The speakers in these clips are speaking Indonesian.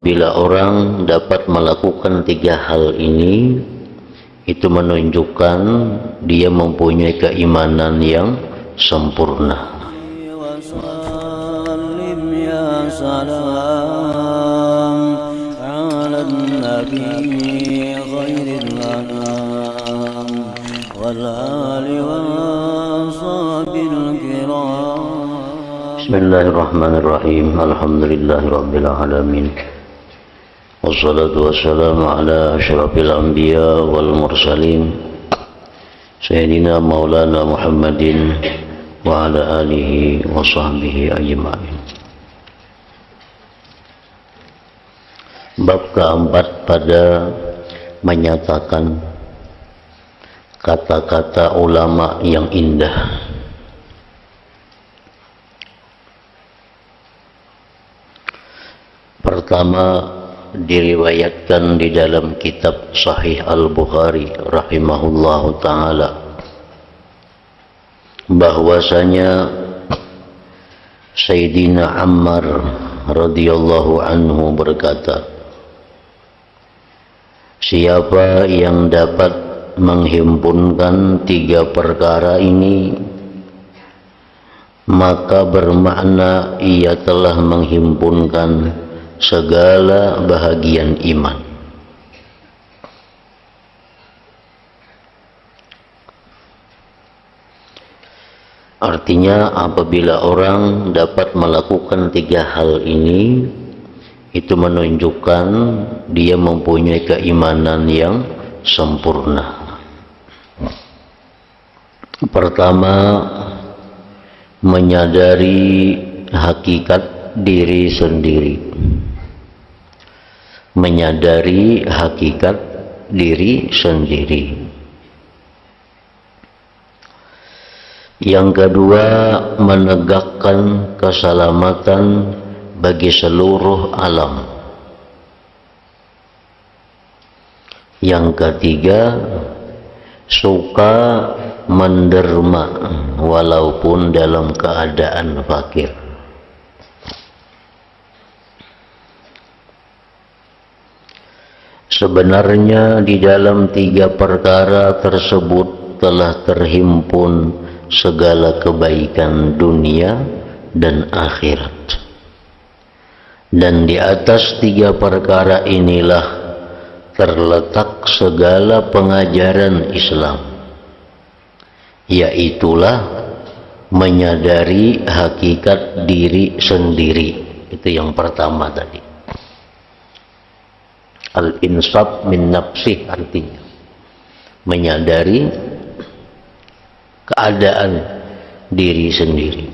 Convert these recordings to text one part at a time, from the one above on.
Bila orang dapat melakukan tiga hal ini, itu menunjukkan dia mempunyai keimanan yang sempurna. Bismillahirrahmanirrahim. Alhamdulillahirabbil alamin. Wassalatu wassalamu ala asyrafil anbiya wal mursalin Sayyidina Maulana Muhammadin wa ala alihi wa sahbihi ajma'in. Bab keempat pada menyatakan kata-kata ulama yang indah. Pertama, diriwayatkan di dalam kitab Sahih Al-Bukhari rahimahullahu ta'ala bahwasanya Sayyidina Ammar radhiyallahu anhu berkata, siapa yang dapat menghimpunkan tiga perkara ini, maka bermakna ia telah menghimpunkan segala bahagian iman. Artinya apabila orang dapat melakukan tiga hal ini, itu menunjukkan dia mempunyai keimanan yang sempurna. Pertama, menyadari hakikat diri sendiri. Menyadari hakikat diri sendiri. Yang kedua, menegakkan keselamatan bagi seluruh alam. Yang ketiga, suka menderma walaupun dalam keadaan fakir. Sebenarnya di dalam tiga perkara tersebut telah terhimpun segala kebaikan dunia dan akhirat. Dan di atas tiga perkara inilah terletak segala pengajaran Islam, yaitulah menyadari hakikat diri sendiri. Itu yang pertama tadi. Al-insaf min nafsih, artinya menyadari keadaan diri sendiri.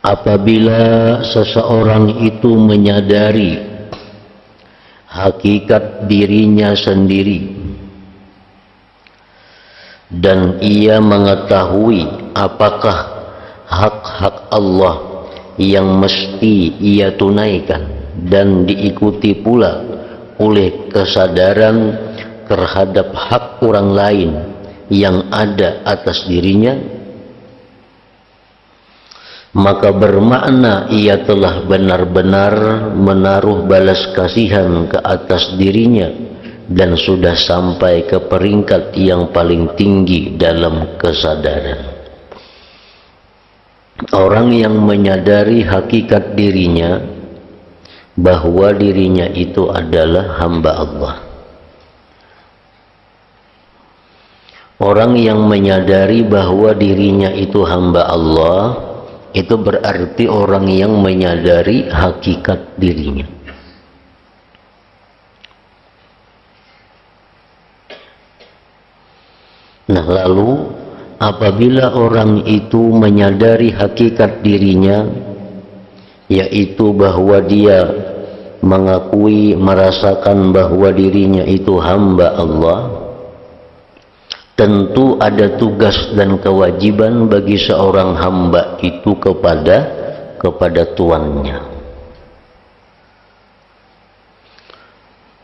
Apabila seseorang itu menyadari hakikat dirinya sendiri dan ia mengetahui apakah hak-hak Allah yang mesti ia tunaikan dan diikuti pula oleh kesadaran terhadap hak orang lain yang ada atas dirinya, maka bermakna ia telah benar-benar menaruh balas kasihan ke atas dirinya dan sudah sampai ke peringkat yang paling tinggi dalam kesadaran. Orang yang menyadari hakikat dirinya bahwa dirinya itu adalah hamba Allah. Orang yang menyadari bahwa dirinya itu hamba Allah, itu berarti orang yang menyadari hakikat dirinya. Nah, lalu apabila orang itu menyadari hakikat dirinya, yaitu bahwa dia mengakui, merasakan bahwa dirinya itu hamba Allah, tentu ada tugas dan kewajiban bagi seorang hamba itu kepada tuannya.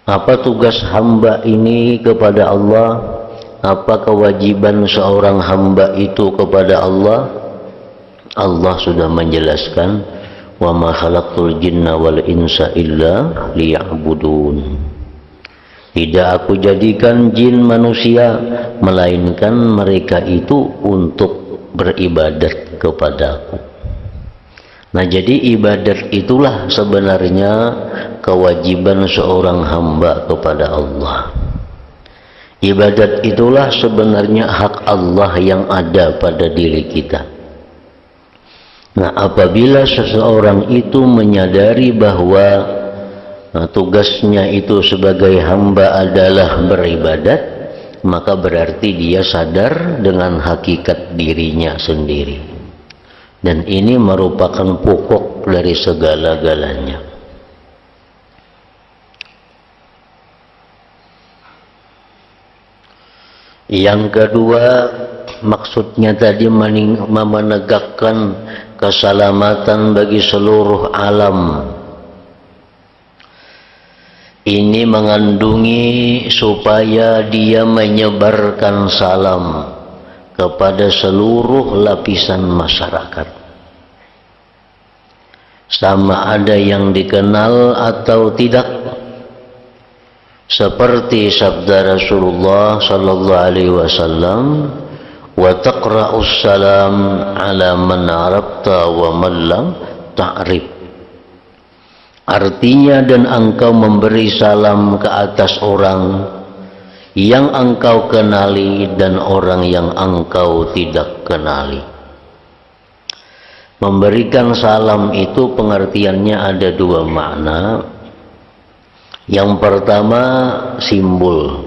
Apa tugas hamba ini kepada Allah? Apa kewajiban seorang hamba itu kepada Allah? Allah sudah menjelaskan, wa ma khalaqtul jinna wal insa illa liya'budun. Tidak aku jadikan jin manusia melainkan mereka itu untuk beribadat kepadaku. Nah, jadi ibadat itulah sebenarnya kewajiban seorang hamba kepada Allah. Ibadat itulah sebenarnya hak Allah yang ada pada diri kita. Nah, apabila seseorang itu menyadari bahwa tugasnya itu sebagai hamba adalah beribadat, maka berarti dia sadar dengan hakikat dirinya sendiri. Dan ini merupakan pokok dari segala-galanya. Yang kedua, maksudnya tadi menegakkan keselamatan bagi seluruh alam. Ini mengandungi supaya dia menyebarkan salam kepada seluruh lapisan masyarakat. Sama ada yang dikenal atau tidak. Seperti sabda Rasulullah sallallahu alaihi wasallam, "Wa taqra'us salam 'ala man 'arafta wa man lam ta'rif." Artinya, dan engkau memberi salam ke atas orang yang engkau kenali dan orang yang engkau tidak kenali. Memberikan salam itu pengertiannya ada dua makna. Yang pertama, simbol.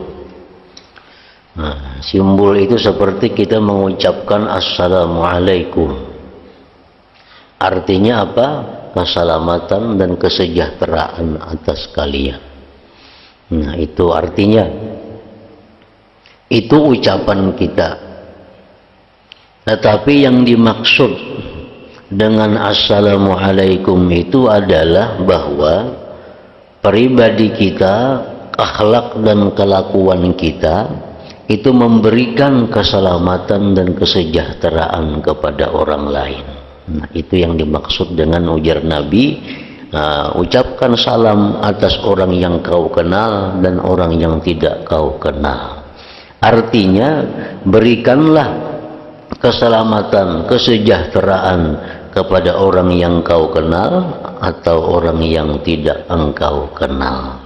Nah, simbol itu seperti kita mengucapkan Assalamualaikum. Artinya apa? Keselamatan dan kesejahteraan atas kalian. Nah, itu artinya. Itu ucapan kita. Tetapi yang dimaksud dengan Assalamualaikum itu adalah bahwa pribadi kita, akhlak dan kelakuan kita itu memberikan keselamatan dan kesejahteraan kepada orang lain. Nah, itu yang dimaksud dengan ujar Nabi, ucapkan salam atas orang yang kau kenal dan orang yang tidak kau kenal. Artinya, berikanlah keselamatan, kesejahteraan kepada orang yang kau kenal atau orang yang tidak engkau kenal.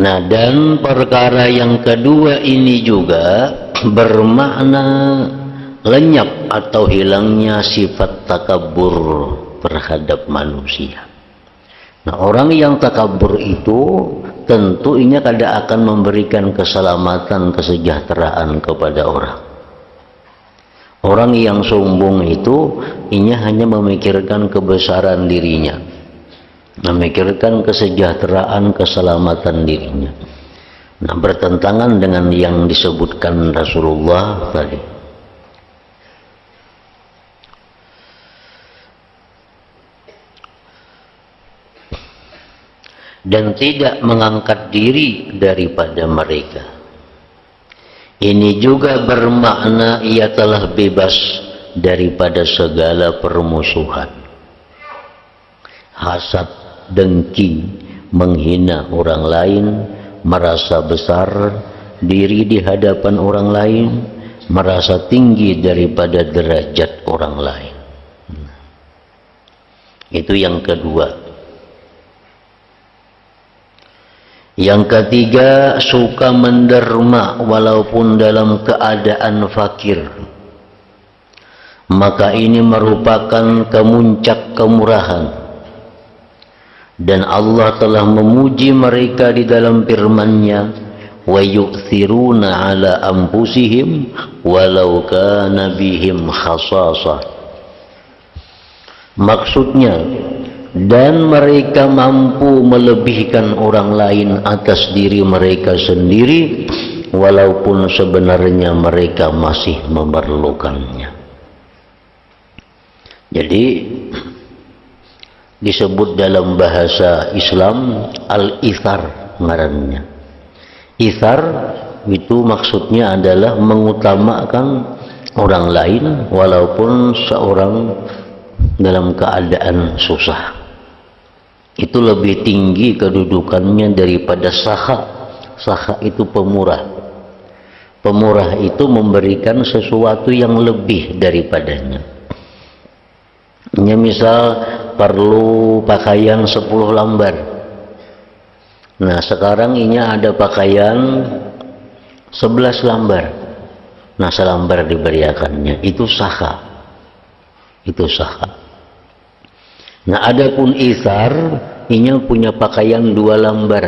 Nah, dan perkara yang kedua ini juga bermakna lenyap atau hilangnya sifat takabur terhadap manusia. Nah, orang yang takabur itu tentunya tidak akan memberikan keselamatan, kesejahteraan kepada orang. Orang yang sombong itu hanya memikirkan kebesaran dirinya, memikirkan kesejahteraan, keselamatan dirinya. Nah, bertentangan dengan yang disebutkan Rasulullah tadi. Dan tidak mengangkat diri daripada mereka. Ini juga bermakna ia telah bebas daripada segala permusuhan, hasad, dengki, menghina orang lain, merasa besar diri di hadapan orang lain, merasa tinggi daripada derajat orang lain. Itu yang kedua. Yang ketiga, suka menderma walaupun dalam keadaan fakir. Maka ini merupakan kemuncak kemurahan. Dan Allah telah memuji mereka di dalam firman-Nya, wa yu'thiruna ala anfusihim walau kana bihim khasasah. Maksudnya, dan mereka mampu melebihkan orang lain atas diri mereka sendiri walaupun sebenarnya mereka masih memerlukannya. Jadi disebut dalam bahasa Islam al-ithar ngarannya. Ithar itu maksudnya adalah mengutamakan orang lain walaupun seorang dalam keadaan susah. Itu lebih tinggi kedudukannya daripada sakha. Sakha itu pemurah. Pemurah itu memberikan sesuatu yang lebih daripadanya. Misal perlu pakaian 10 lembar. Nah sekarang ini ada pakaian 11 lembar. Nah selembar diberiakannya. Itu sakha. Itu sakha. Nah adapun isar, ini punya pakaian 2 lembar,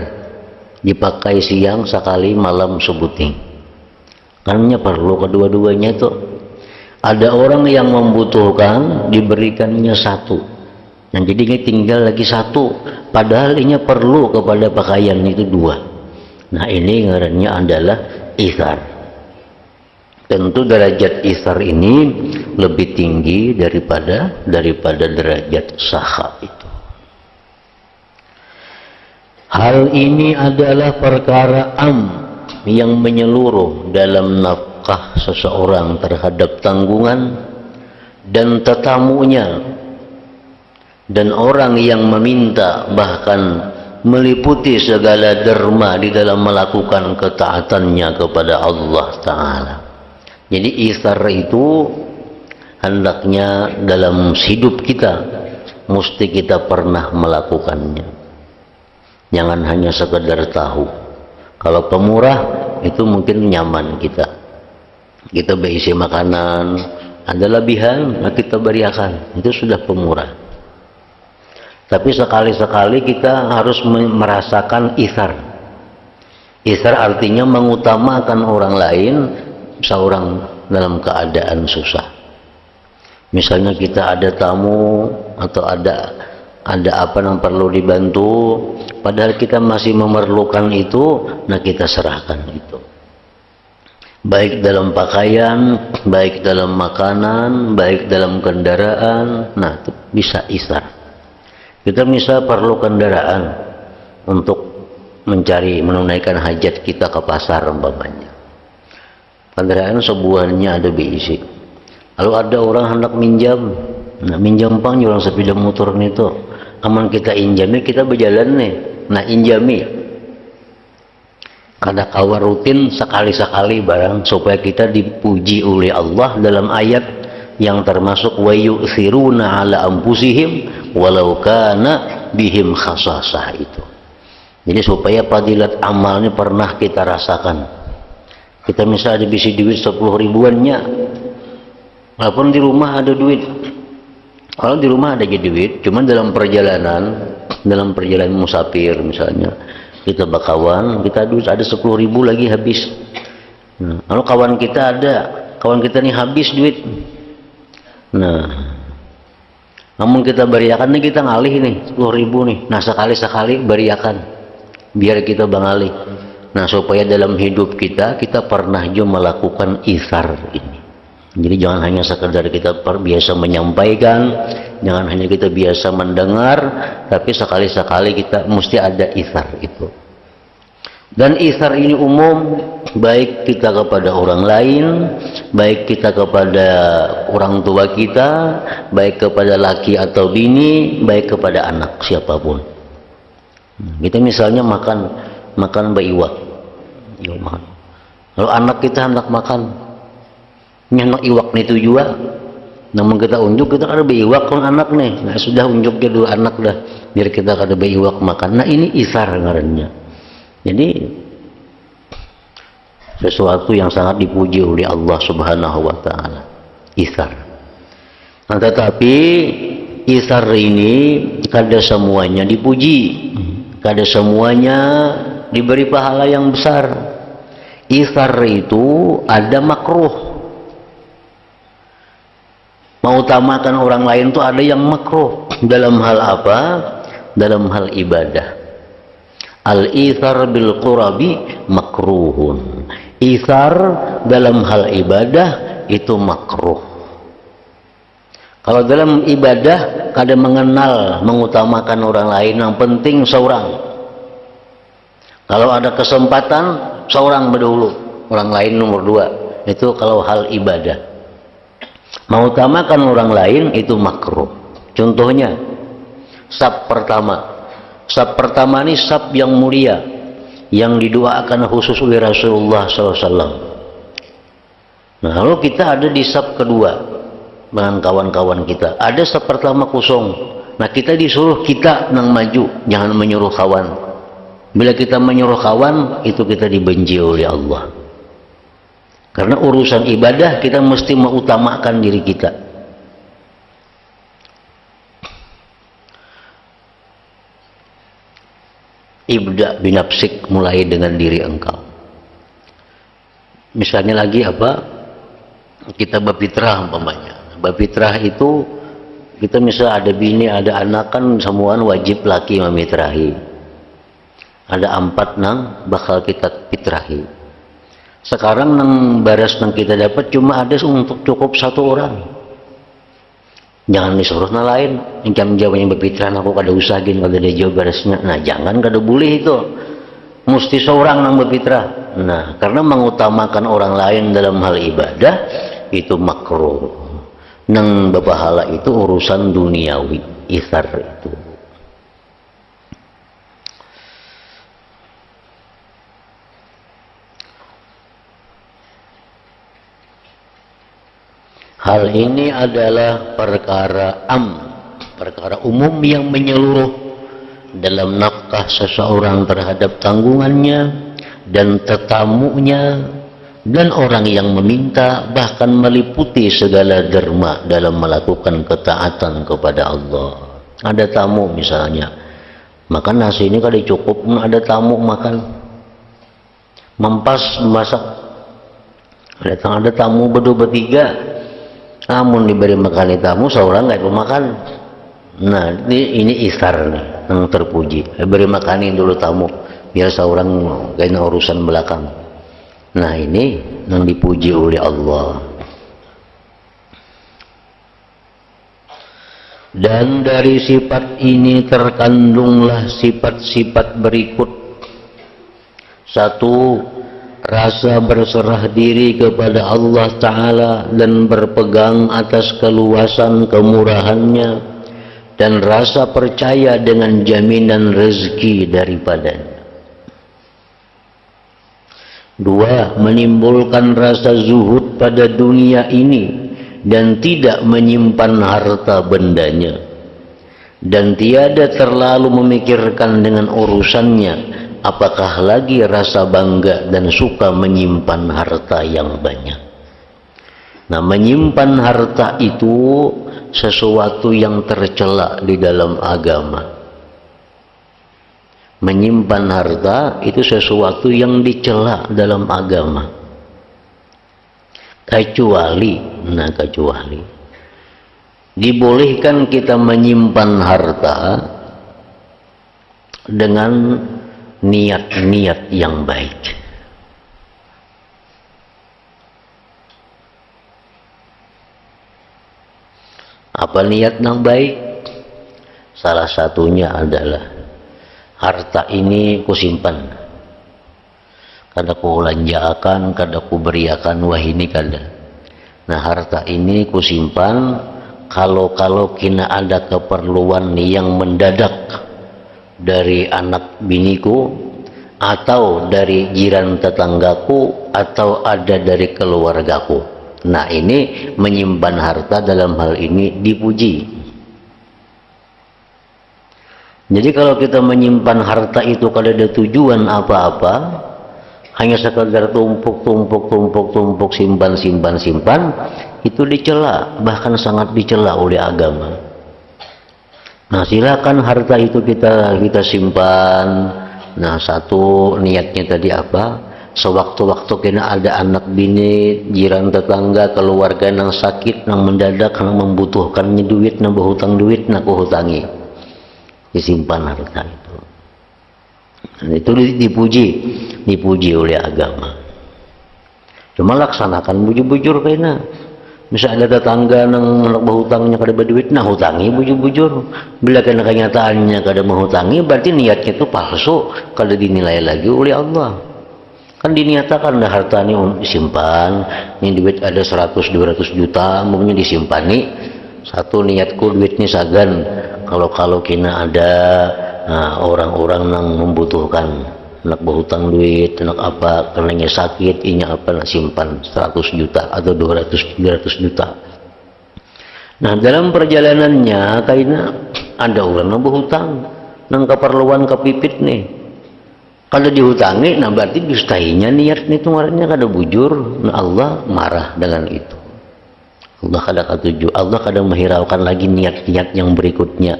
dipakai siang sekali, malam sebuting. Karena perlu kedua-duanya itu. Ada orang yang membutuhkan, diberikannya 1. Nah jadi ini tinggal lagi 1. Padahal ini perlu kepada pakaian itu 2. Nah ini ngarannya adalah isar. Tentu derajat isar ini lebih tinggi daripada derajat sakha itu. Hal ini adalah perkara yang menyeluruh dalam nafkah seseorang terhadap tanggungan dan tetamunya, dan orang yang meminta, bahkan meliputi segala derma di dalam melakukan ketaatannya kepada Allah Ta'ala. Jadi isar itu hendaknya dalam hidup kita mesti kita pernah melakukannya. Jangan hanya sekedar tahu. Kalau pemurah itu mungkin nyaman kita. Kita berisi makanan, ada lebihan, nah kita beriakan. Itu sudah pemurah. Tapi sekali-sekali kita harus merasakan isar. Isar artinya mengutamakan orang lain seorang dalam keadaan susah. Misalnya kita ada tamu atau ada apa yang perlu dibantu, padahal kita masih memerlukan itu, nah kita serahkan itu. Baik dalam pakaian, baik dalam makanan, baik dalam kendaraan, nah itu bisa isar. Kita bisa perlu kendaraan untuk menunaikan hajat kita ke pasar umpamanya. Kendaraan sebuahnya ada BIC. Lalu ada orang hendak minjam, nah minjam pang orang sepeda motor itu, aman kita injami, kita berjalan nih, nah injami. Kada kawa rutin sekali-sekali barang supaya kita dipuji oleh Allah dalam ayat yang termasuk wa yu'thiruna ala anfusihim walau kana bihim khasasah itu. Jadi supaya fadilat amalnya pernah kita rasakan. Kita misalnya ada bisi duit 10 ribuannya, walaupun di rumah ada duit. Kalau di rumah ada duit, cuman dalam perjalanan musafir misalnya, kita bakawan, kita ada 10 ribu lagi habis. Nah, lalu kawan kita nih habis duit. Nah, namun kita beriakan nih, kita ngalih nih 10 ribu nih. Nah sekali-sekali beriakan, biar kita bangalih. Nah supaya dalam hidup kita pernah juga melakukan isar ini. Jadi jangan hanya sekedar kita biasa menyampaikan, jangan hanya kita biasa mendengar, tapi sekali-sekali kita mesti ada isar itu. Dan isar ini umum, baik kita kepada orang lain, baik kita kepada orang tua kita, baik kepada laki atau bini, baik kepada anak siapapun. Kita misalnya makan baiwak. Lalu anak kita hendak makan, hendak iwak itu juga, namun kita unjuk, kita ada baiwak kan anak nih, nah sudah unjuknya dua anak dah, biar kita ada baiwak makan. Nah ini isar ngarannya. Jadi sesuatu yang sangat dipuji oleh Allah Subhanahu wa Ta'ala, isar. Nah tetapi isar ini kada semuanya dipuji, kada semuanya diberi pahala yang besar. Isar itu ada makruh. Mengutamakan orang lain itu ada yang makruh. Dalam hal apa? Dalam hal ibadah. Al-ithar bil qurabi makruhun. Isar dalam hal ibadah itu makruh. Kalau dalam ibadah kada mengenal mengutamakan orang lain, yang penting seorang. Kalau ada kesempatan seorang berdahulu, orang lain nomor 2. Itu kalau hal ibadah. Mengutamakan orang lain itu makruh. Contohnya sab pertama. Sab pertama ini sab yang mulia, yang didoakan khusus oleh Rasulullah SAW. Nah, lalu kita ada di sab kedua dengan kawan-kawan kita. Ada sab pertama kosong. Nah, kita disuruh kita nang maju, jangan menyuruh kawan. Bila kita menyuruh kawan, itu kita dibenci oleh Allah. Karena urusan ibadah kita mesti mengutamakan diri kita. Ibda binafsik, mulai dengan diri engkau. Misalnya lagi apa? Kita berfitrah umpamanya. Berfitrah itu kita misal ada bini, ada anak, kan semuaan wajib laki memitrahi. Ada 4 nang bakal kita fitrahi. Sekarang nang baras nang kita dapat cuma ada untuk cukup 1 orang. Jangan disuruh na lain. Yang jawab yang berfitrah aku kada usahain kada dia jawab barasnya. Nah, jangan kada boleh itu. Mesti seorang nang berfitrah. Nah, karena mengutamakan orang lain dalam hal ibadah itu makruh. Nang berpahala itu urusan duniawi, ithar itu. Hal ini adalah perkara perkara umum yang menyeluruh dalam nafkah seseorang terhadap tanggungannya dan tetamunya dan orang yang meminta, bahkan meliputi segala derma dalam melakukan ketaatan kepada Allah. Ada tamu misalnya, makan nasi ini kada cukup, ada tamu makan, mempas masak, ada tamu berdua bertiga. Namun diberi makan tamu seorang nggak makan. Nah, ini istar nih yang terpuji. Beri makanin dulu tamu biar seorang kayaknya urusan belakang. Nah, ini yang dipuji oleh Allah. Dan dari sifat ini terkandunglah sifat-sifat berikut. 1. Rasa berserah diri kepada Allah Ta'ala dan berpegang atas keluasan kemurahannya, dan rasa percaya dengan jaminan rezeki daripadanya. 2. Menimbulkan rasa zuhud pada dunia ini dan tidak menyimpan harta bendanya, dan tiada terlalu memikirkan dengan urusannya, apakah lagi rasa bangga dan suka menyimpan harta yang banyak. Nah, menyimpan harta itu sesuatu yang tercela di dalam agama. Menyimpan harta itu sesuatu yang dicela dalam agama. Kecuali dibolehkan kita menyimpan harta dengan niat-niat yang baik. Apa niat yang baik? Salah satunya adalah harta ini kusimpan, kada ku lanjakan, kada ku beriakan, wah ini kada. Nah, harta ini kusimpan kalau kina ada keperluan yang mendadak dari anak biniku, atau dari jiran tetanggaku, atau ada dari keluargaku. Nah, ini menyimpan harta dalam hal ini dipuji. Jadi kalau kita menyimpan harta itu kalau ada tujuan apa-apa, hanya sekadar tumpuk, simpan, itu dicela, bahkan sangat dicela oleh agama. Nah, silakan harta itu kita simpan. Nah, 1 niatnya tadi apa? Sewaktu-waktu kena ada anak bini, jiran tetangga, keluarga yang sakit, yang mendadak, yang membutuhkannya duit, yang berhutang duit, nak kuhutangi, disimpan harta itu. Dan itu dipuji oleh agama. Cuma laksanakan bujur-bujur kena. Misal ada tetangga yang berhutangnya kada berduit, nah hutangi bujur-bujur. Bila kena kenyataannya kada menghutangi, berarti niatnya itu palsu, kada dinilai lagi oleh Allah. Kan diniatakan dah harta ini disimpan, ini duit ada 100-200 juta, umumnya disimpan nih. Satu niatku duit ini sagan, kalau kina ada orang-orang yang membutuhkan, nak berhutang duit, nak apa, karenanya sakit, inya apa, nak simpan 100 juta atau 200-300 juta. Nah dalam perjalanannya, kayaknya ada orang yang berhutang, nang keperluan kepipit nih. Kalau dihutangi, nah berarti dustainya niat itu ngarannya kada bujur. Nah Allah marah dengan itu. Allah kada ketujuh. Allah kada menghiraukan lagi niat-niat yang berikutnya.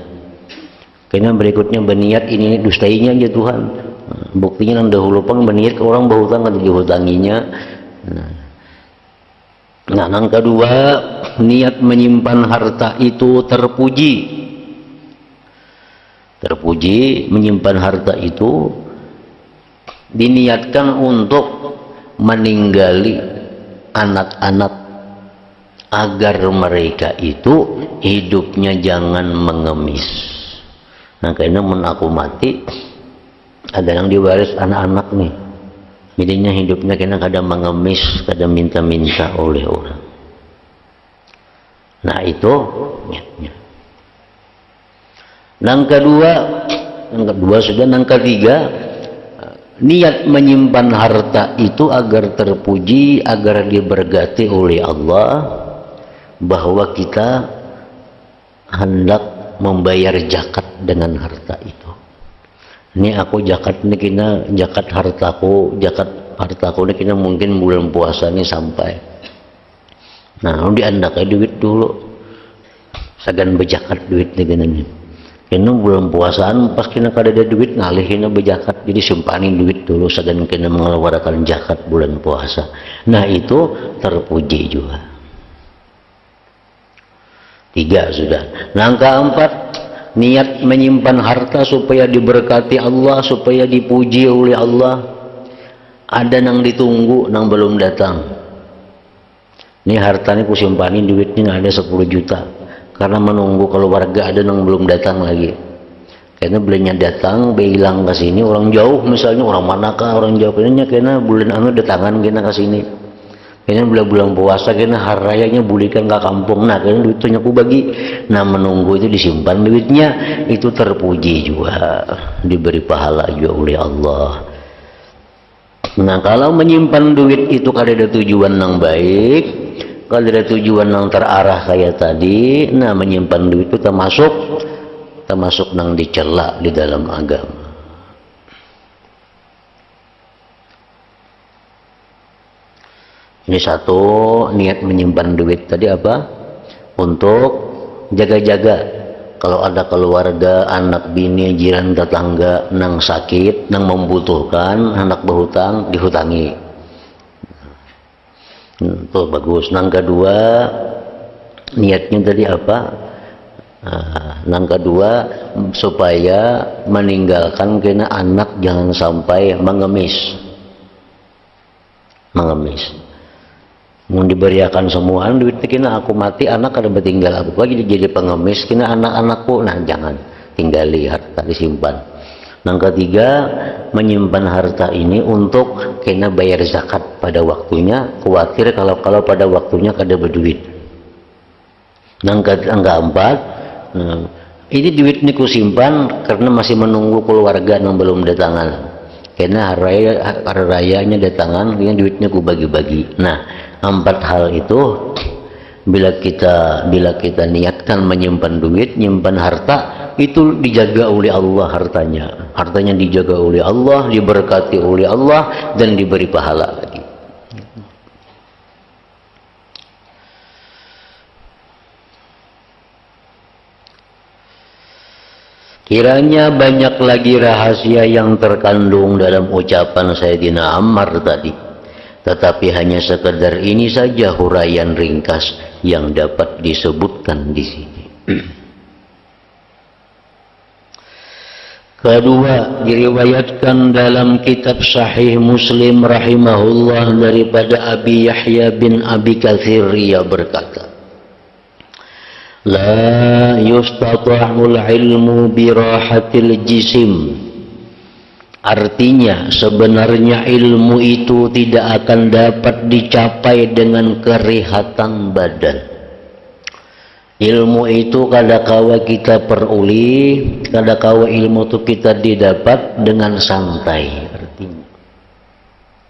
Karena berikutnya berniat ini dustainya aja Tuhan. Nah, buktinya nang dahulu pang berniat ke orang berhutang kada dihutanginya. Nah yang kedua, niat menyimpan harta itu terpuji. Terpuji menyimpan harta itu diniatkan untuk meninggali anak-anak agar mereka itu hidupnya jangan mengemis. Nah karena aku mati ada yang diwaris anak-anak nih, jadinya hidupnya kena kada mengemis, kada minta-minta oleh orang. Nah itu niatnya. Yang kedua sudah. Yang ketiga, niat menyimpan harta itu agar terpuji, agar diberkati oleh Allah, bahwa kita hendak membayar zakat dengan harta itu. Ini aku zakat ini kena zakat hartaku ini kena mungkin bulan puasa ini sampai. Nah, diandak duit dulu. Sagan bejakat duit ini. Kena bulan puasaan pas kena kada ada duit ngalihin bejakat, jadi simpanin duit dulu sagan kena mengeluarkan zakat bulan puasa. Nah itu terpuji juga. 3 sudah. Yang keempat, niat menyimpan harta supaya diberkati Allah, supaya dipuji oleh Allah. Ada nang ditunggu, nang belum datang. Ini hartanya ku simpanin duitnya ada 10 juta. Karena menunggu keluarga ada yang belum datang lagi. Karena belinya datang, hilang ke sini, orang jauh misalnya, orang manakah orang jauh, karena bulan anu datangan kena ke sini. Karena bulan puasa kena hari rayanya bulikan ke kampung. Nah, karena duitnya aku bagi. Nah, menunggu itu disimpan duitnya, itu terpuji juga, diberi pahala juga oleh Allah. Nah, kalau menyimpan duit itu kada ada tujuan yang baik, kalau ada tujuan yang terarah kayak tadi, nah menyimpan duit itu termasuk nang dicela di dalam agama. Ini satu, niat menyimpan duit tadi apa? Untuk jaga-jaga. Kalau ada keluarga, anak bini, jiran tetangga nang sakit, nang membutuhkan, anak berhutang, dihutangi. Itu bagus. Yang kedua, niatnya tadi apa? Yang kedua, supaya meninggalkan kena anak jangan sampai mengemis. Mau diberiakan semua duit kena aku mati, anak kada bertinggal aku lagi jadi pengemis, kena anak-anakku. Nah jangan tinggali harta, disimpan. Yang ketiga, menyimpan harta ini untuk kena bayar zakat pada waktunya, khawatir kalau pada waktunya kada berduit. Yang keempat, ini duit ini kusimpan karena masih menunggu keluarga yang belum datangan. Karena hari rayanya datangan, ini duitnya ku bagi-bagi. Nah, 4 hal itu bila kita niatkan menyimpan duit, menyimpan harta, itu dijaga oleh Allah hartanya dijaga oleh Allah, diberkati oleh Allah, dan diberi pahala lagi. Kiranya banyak lagi rahasia yang terkandung dalam ucapan Sayyidina Ammar tadi, tetapi hanya sekedar ini saja huraian ringkas yang dapat disebutkan di sini. Kedua, diriwayatkan dalam kitab Sahih Muslim rahimahullah daripada Abi Yahya bin Abi Katsir, ia berkata, la yustata'ul ilmu birahatil jisim Artinya sebenarnya ilmu itu tidak akan dapat dicapai dengan kerehatan badan. Ilmu itu kadangkala kita peroleh, kadangkala ilmu itu kita didapat dengan santai, artinya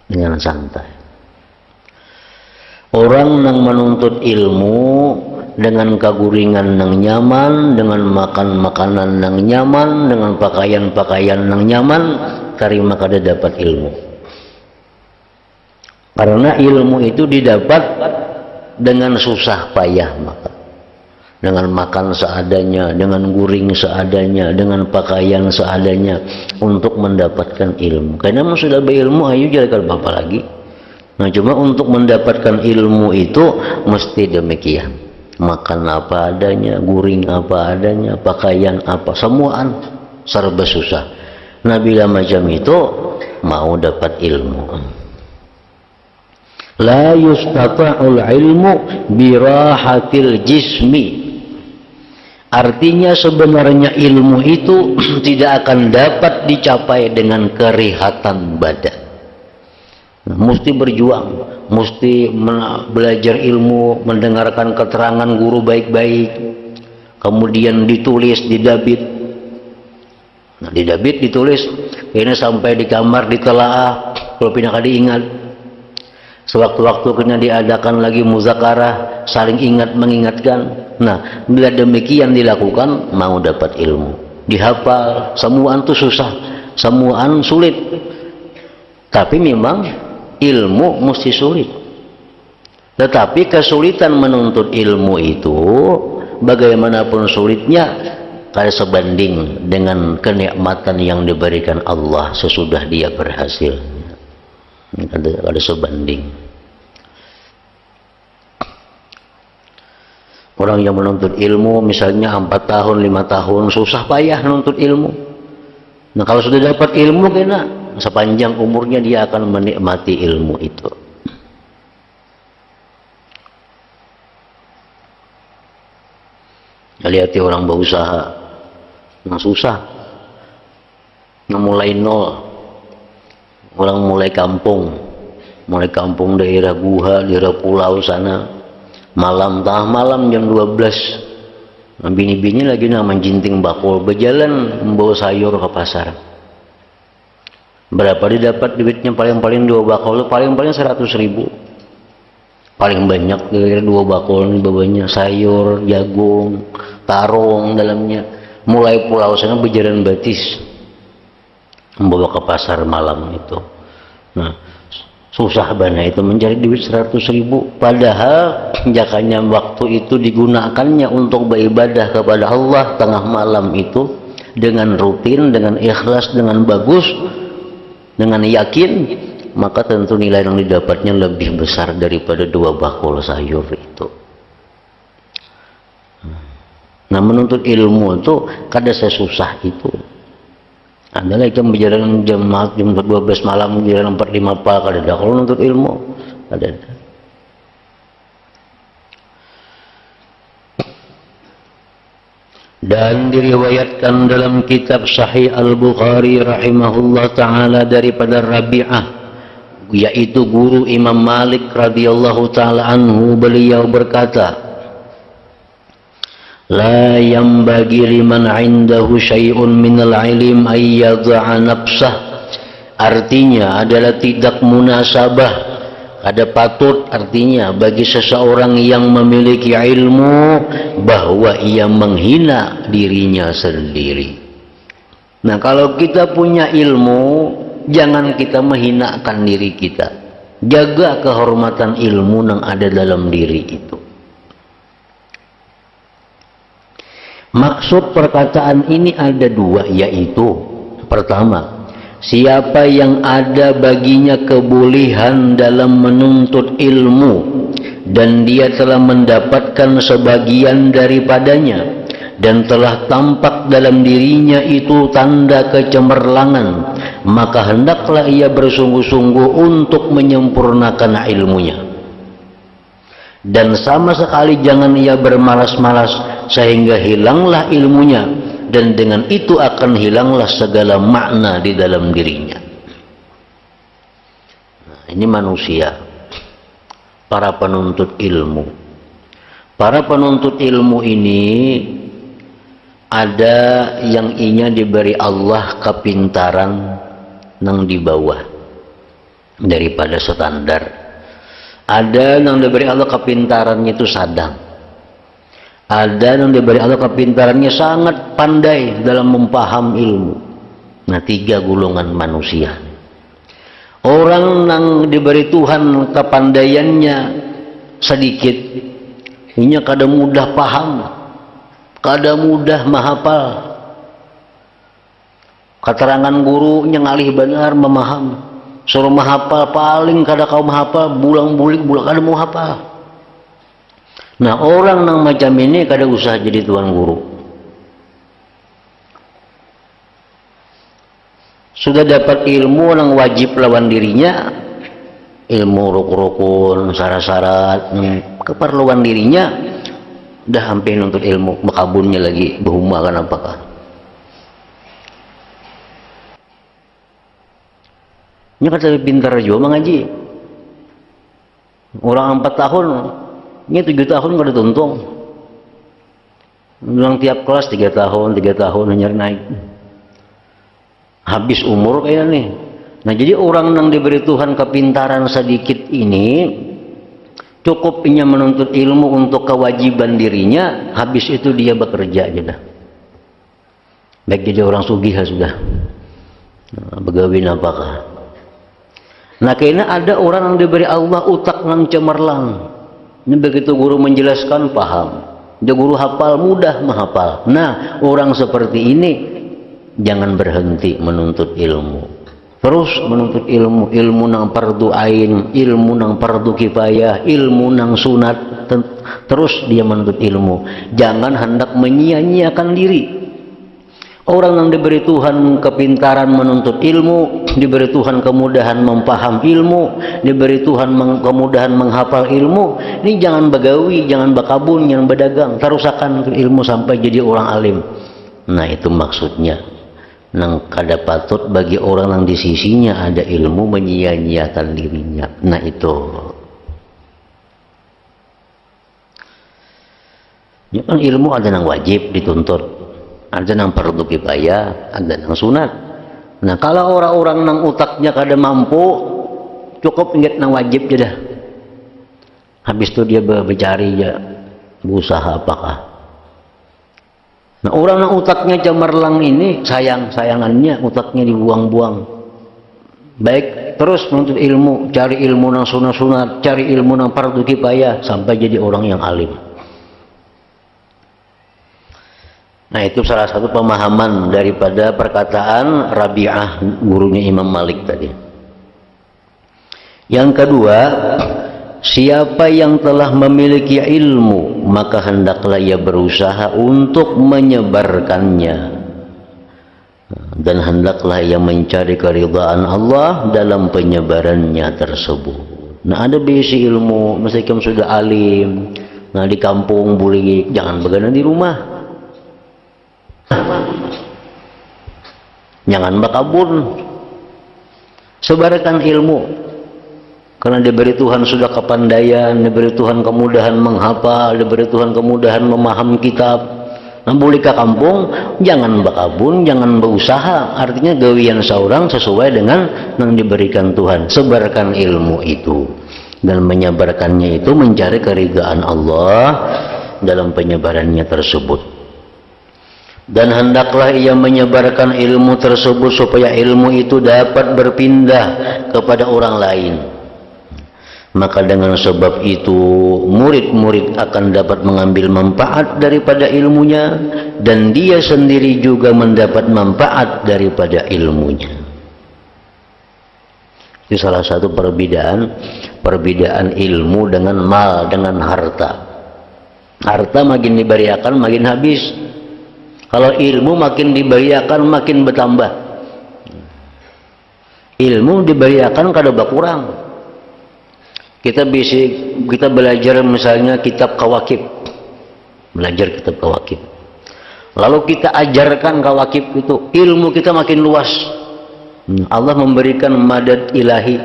dengan santai. Orang yang menuntut ilmu dengan kaguringan yang nyaman, dengan makan makanan yang nyaman, dengan pakaian yang nyaman, terima kada dapat ilmu. Karena ilmu itu didapat dengan susah payah, maka dengan makan seadanya, dengan guring seadanya, dengan pakaian seadanya untuk mendapatkan ilmu. Karena sudah berilmu, ayo jangan apa lagi. Nah, cuma untuk mendapatkan ilmu itu mesti demikian. Makan apa adanya, guring apa adanya, pakaian apa, semuaan serba susah. Nah, bila macam itu mau dapat ilmu. La yustata'ul ilmu birahatil jismi. Artinya sebenarnya ilmu itu tidak akan dapat dicapai dengan kerehatan badan. Nah, mesti berjuang, mesti belajar ilmu, mendengarkan keterangan guru baik-baik, kemudian ditulis, didabit. Nah, didabit, ditulis, ini sampai di kamar ditelaah, kalau pindah kali ingat. Sewaktu-waktu kena diadakan lagi muzakarah, saling ingat mengingatkan. Nah, bila demikian dilakukan, mau dapat ilmu. Dihafal, semuaan itu susah, semuaan sulit. Tapi memang ilmu mesti sulit. Tetapi kesulitan menuntut ilmu itu bagaimanapun sulitnya kada sebanding dengan kenikmatan yang diberikan Allah sesudah dia berhasil. Kada sebanding. Orang yang menuntut ilmu misalnya 4 tahun, 5 tahun susah payah menuntut ilmu. Nah, kalau sudah dapat ilmu kena sepanjang umurnya dia akan menikmati ilmu itu. Ya, lihat orang berusaha, yang susah, yang mulai nol, orang mulai kampung daerah Guha, daerah pulau sana, malam tengah malam jam 12, bini-bini lagi menjinting bakul, berjalan membawa sayur ke pasar. Berapa didapat duitnya? Paling-paling 2 bakul, paling-paling 100.000. Paling banyak kira-kira 2 bakul ini bawanya sayur, jagung, tarung dalamnya. Mulai pulau sana berjalan batis membawa ke pasar malam itu. Nah, susah banget itu mencari duit 100.000. Padahal jakanya waktu itu digunakannya untuk beribadah kepada Allah tengah malam itu dengan rutin, dengan ikhlas, dengan bagus, dengan yakin, maka tentu nilai yang didapatnya lebih besar daripada 2 bakul sayur itu. Nah, menuntut ilmu itu kada sesusah itu. Ada lagi yang berjalan jam 12 malam, berjalan 4-5 pal, kada ada. Kalau menuntut ilmu, kada ada. Dan diriwayatkan dalam kitab Sahih Al-Bukhari rahimahullah ta'ala daripada Rabi'ah, yaitu guru Imam Malik radhiyallahu ta'ala anhu, beliau berkata, la yambagi liman indahu syai'un minal ilim ayyadha'a nafsah. Artinya adalah tidak munasabah, ada patut artinya bagi seseorang yang memiliki ilmu bahwa ia menghina dirinya sendiri. Nah, kalau kita punya ilmu, jangan kita menghinakan diri kita. Jaga kehormatan ilmu yang ada dalam diri itu. Maksud perkataan ini ada 2, yaitu pertama, siapa yang ada baginya kebolehan dalam menuntut ilmu dan dia telah mendapatkan sebagian daripadanya dan telah tampak dalam dirinya itu tanda kecemerlangan, maka hendaklah ia bersungguh-sungguh untuk menyempurnakan ilmunya. Dan sama sekali jangan ia bermalas-malas sehingga hilanglah ilmunya dan dengan itu akan hilanglah segala makna di dalam dirinya. Nah, ini manusia, para penuntut ilmu. Para penuntut ilmu ini ada yang inya diberi Allah kepintaran nang di bawah daripada standar. Ada yang diberi Allah kepintarannya itu sadang. Ada yang diberi Allah kepintarannya sangat pandai dalam mempaham ilmu. Nah, 3 golongan manusia. Orang yang diberi Tuhan kepandaiannya sedikit, ini kada mudah paham, kada mudah menghafal. Keterangan guru yang alih benar memaham. Suruh menghafal paling kada kau menghafal, bulang-bulik bulang kada mau hafal. Nah, orang yang macam ini kada usah jadi tuan guru. Sudah dapat ilmu yang wajib lawan dirinya, ilmu rukun-rukun, syarat-syarat, keperluan dirinya, dah hampir nuntut ilmu, makabunnya lagi berhuma kan apakah. Ini kata pintar juga mengaji. Orang 4 tahun, ini 7 tahun kada tuntung. Bilang tiap kelas 3 tahun hanya naik. Habis umur kayak nih. Nah, jadi orang yang diberi Tuhan kepintaran sedikit ini cukup inya menuntut ilmu untuk kewajiban dirinya, habis itu dia bekerja aja dah. Baik jadi orang sugih sudah. Nah, begawin apakah? Nah, kayaknya ada orang yang diberi Allah utak yang cemerlang. Ini begitu guru menjelaskan paham, dia guru hafal mudah menghafal. Nah, orang seperti ini jangan berhenti menuntut ilmu, terus menuntut ilmu, ilmu nang fardu ain, ilmu nang fardu kifayah, ilmu nang sunat, terus dia menuntut ilmu. Jangan hendak menyia-nyiakan diri. Orang yang diberi Tuhan kepintaran menuntut ilmu, diberi Tuhan kemudahan mempaham ilmu, diberi Tuhan kemudahan menghafal ilmu, ini jangan begawi, jangan bakabun, jangan berdagang, terusakan ilmu sampai jadi orang alim. Nah, itu maksudnya. Nang kada patut bagi orang yang di sisinya ada ilmu menyia-nyiakan dirinya. Nah, itu. Ya kan ilmu ada yang wajib dituntut. Ada yang fardu kifayah, ada yang sunat. Nah, kalau orang-orang yang utaknya kada mampu, cukup ingat yang wajib aja dah. Habis itu dia bercari ya, berusaha apakah. Nah, orang yang utaknya cemerlang ini, sayangannya utaknya dibuang-buang. Baik, terus menuntut ilmu, cari ilmu yang sunat-sunat, cari ilmu yang fardu kifayah, sampai jadi orang yang alim. Nah, itu salah satu pemahaman daripada perkataan Rabi'ah, gurunya Imam Malik tadi. Yang kedua, siapa yang telah memiliki ilmu, maka hendaklah ia berusaha untuk menyebarkannya. Dan hendaklah ia mencari keridhaan Allah dalam penyebarannya tersebut. Nah, ada bisi ilmu, meskipun sudah alim, nah di kampung bulik, jangan begadang di rumah. Jangan bakabun, sebarkan ilmu, karena diberi Tuhan sudah kepandaian, diberi Tuhan kemudahan menghafal, diberi Tuhan kemudahan memaham kitab. Nah, boleh ke kampung, jangan bakabun, jangan berusaha, artinya gawian seorang sesuai dengan yang diberikan Tuhan. Sebarkan ilmu itu, dan menyebarkannya itu mencari keridhaan Allah dalam penyebarannya tersebut. Dan hendaklah ia menyebarkan ilmu tersebut supaya ilmu itu dapat berpindah kepada orang lain. Maka dengan sebab itu murid-murid akan dapat mengambil manfaat daripada ilmunya, dan dia sendiri juga mendapat manfaat daripada ilmunya. Itu salah satu perbedaan ilmu dengan mal, dengan harta. Harta makin diberiakan makin habis. Kalau ilmu makin diberiakan makin bertambah. Ilmu diberiakan kada berkurang. Kita belajar misalnya kitab Kawakib. Belajar kitab Kawakib. lalu kita ajarkan kawakib itu, ilmu kita makin luas. Allah memberikan madad ilahi,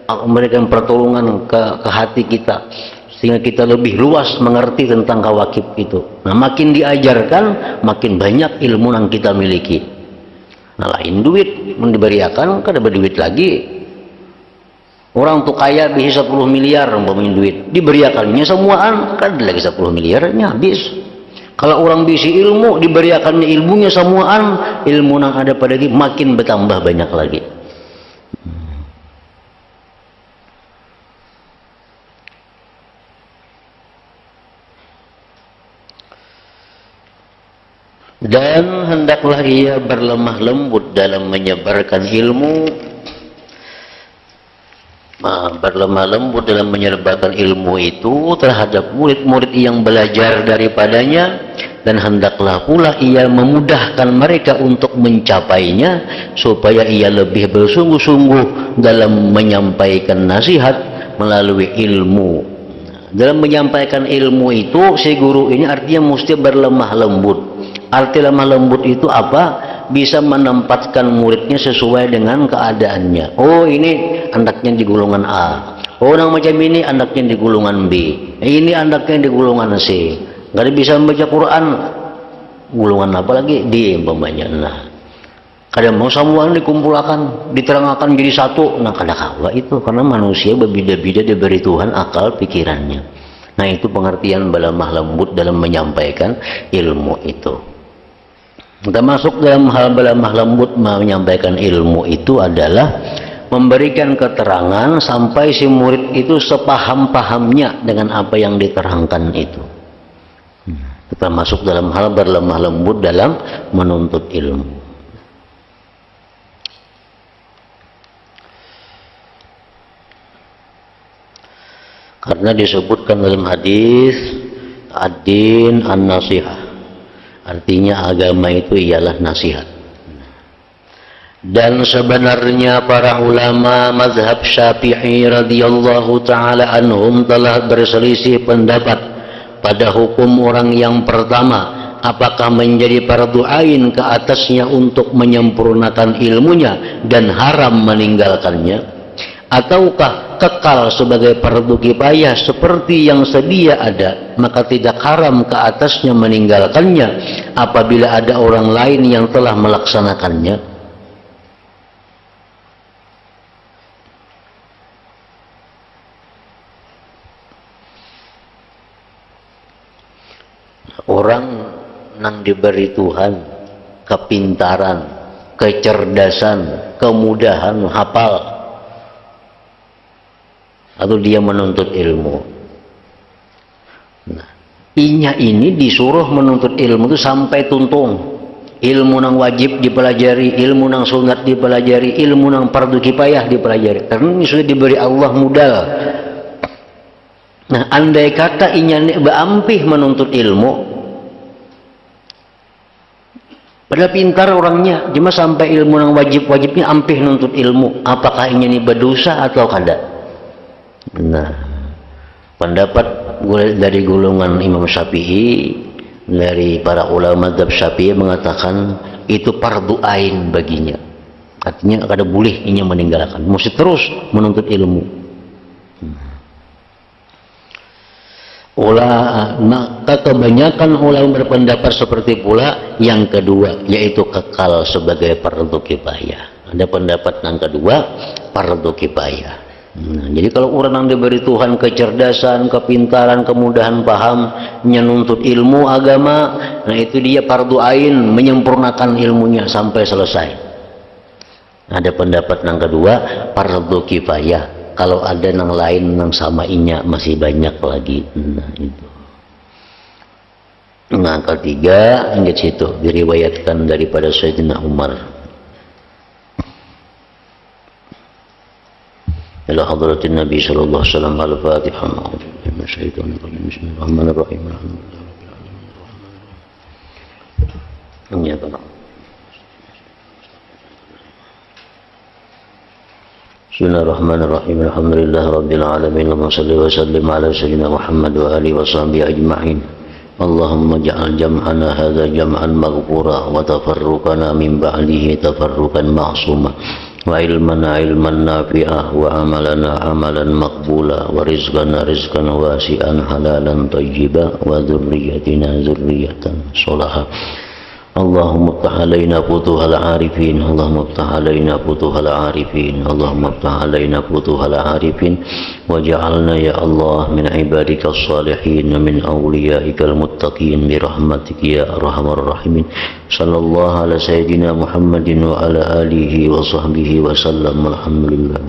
memberikan pertolongan ke hati kita, sehingga kita lebih luas mengerti tentang kawakib itu. Nah, makin diajarkan, makin banyak ilmu yang kita miliki. Nah, lain duit, diberiakan, kada berduit lagi. Orang tuh kaya bisa 10 miliar umpamanya duit, diberiakannya semuaan, kada lagi 10 miliarnya habis. Kalau orang bisi ilmu, diberiakannya ilmunya semuaan, ilmu yang ada pada dia makin bertambah banyak lagi. Dan hendaklah ia berlemah lembut dalam menyebarkan ilmu, berlemah lembut dalam menyebarkan ilmu itu terhadap murid-murid yang belajar daripadanya, dan hendaklah pula ia memudahkan mereka untuk mencapainya, supaya ia lebih bersungguh-sungguh dalam menyampaikan nasihat melalui ilmu. Dalam menyampaikan ilmu itu, si guru ini artinya mesti berlemah lembut. Arti lemah lembut itu apa? Bisa menempatkan muridnya sesuai dengan keadaannya. Oh, ini anaknya di golongan A. Oh, yang macam ini anaknya di golongan B. Ini anaknya di golongan C. Nggak bisa membaca Quran, golongan apa lagi? D umpamanya. Nah, kadang mau semuanya dikumpulkan, diterangkan jadi satu. Nah, kadang-kadang itu karena manusia berbeda-beda diberi Tuhan akal pikirannya. Nah, itu pengertian berlemah lembut dalam menyampaikan ilmu itu. Kita masuk dalam hal berlemah lembut menyampaikan ilmu itu adalah memberikan keterangan sampai si murid itu sepaham-pahamnya dengan apa yang diterangkan itu. Kita masuk dalam hal berlemah lembut dalam menuntut ilmu. Karena disebutkan dalam hadis ad-din an-nasihah. Artinya agama itu ialah nasihat. Dan sebenarnya para ulama mazhab Syafi'i radhiyallahu ta'ala anhum telah berselisih pendapat pada hukum orang yang pertama, apakah menjadi fardu ain ke atasnya untuk menyempurnakan ilmunya dan haram meninggalkannya, ataukah kekal sebagai fardu kifayah seperti yang sedia ada, maka tidak haram ke atasnya meninggalkannya apabila ada orang lain yang telah melaksanakannya. Orang yang diberi Tuhan kepintaran, kecerdasan, kemudahan hafal, atau dia menuntut ilmu. Nah, inya ini disuruh menuntut ilmu itu sampai tuntung. Ilmu yang wajib dipelajari, ilmu yang sunat dipelajari, ilmu yang fardu kifayah dipelajari. Karena ini sudah diberi Allah modal. Nah, andai kata inya beampih menuntut ilmu, padahal pintar orangnya, cuma sampai ilmu yang wajib-wajibnya ampih nuntut ilmu, apakah ini berdosa atau kada? Nah, pendapat dari golongan Imam Syafi'i, dari para ulama mazhab Syafi'i mengatakan itu fardu ain baginya. Artinya kada boleh ini meninggalkan, mesti terus menuntut ilmu. Maka kebanyakan ulama berpendapat seperti pula yang kedua, yaitu kekal sebagai fardu kifayah. Ada pendapat yang kedua, fardu kifayah. Nah, jadi kalau orang yang diberi Tuhan kecerdasan, kepintaran, kemudahan paham, menuntut ilmu agama, nah itu dia fardu ain, menyempurnakan ilmunya sampai selesai. Ada pendapat yang kedua, fardu kifayah. Kalau ada yang lain yang sama inya masih banyak lagi. Nah itu. Nah ketiga, ingat situ diriwayatkan daripada Sayyidina Umar. Ila hadratin Nabi sallallahu alaihi wasallam al-Fatihah. Bismillahirrahmanirrahim. Bismillahirrahmanirrahim. Alhamdulillah rabbil alamin. Allahumma shalli wa sallim ala sayyidina Muhammad wa alihi wa sahbihi ajma'in. اللهم اجعل جمعنا هذا جمعا مغفورا وتفرقنا من بعده تفرقا معصوما وعلمنا علما نافعا وعملنا عملا مقبولا ورزقنا رزقا واسعا حلالا طيبا وذريتنا ذرية صالحة اللهم افتح علينا فتوح العارفين اللهم افتح علينا فتوح العارفين اللهم افتح علينا فتوح العارفين واجعلنا يا الله من عبادك الصالحين من أوليائك المتقين برحمتك يا أرحم الراحمين صلى الله على سيدنا محمد وعلى آله وصحبه وسلم الحمد لله.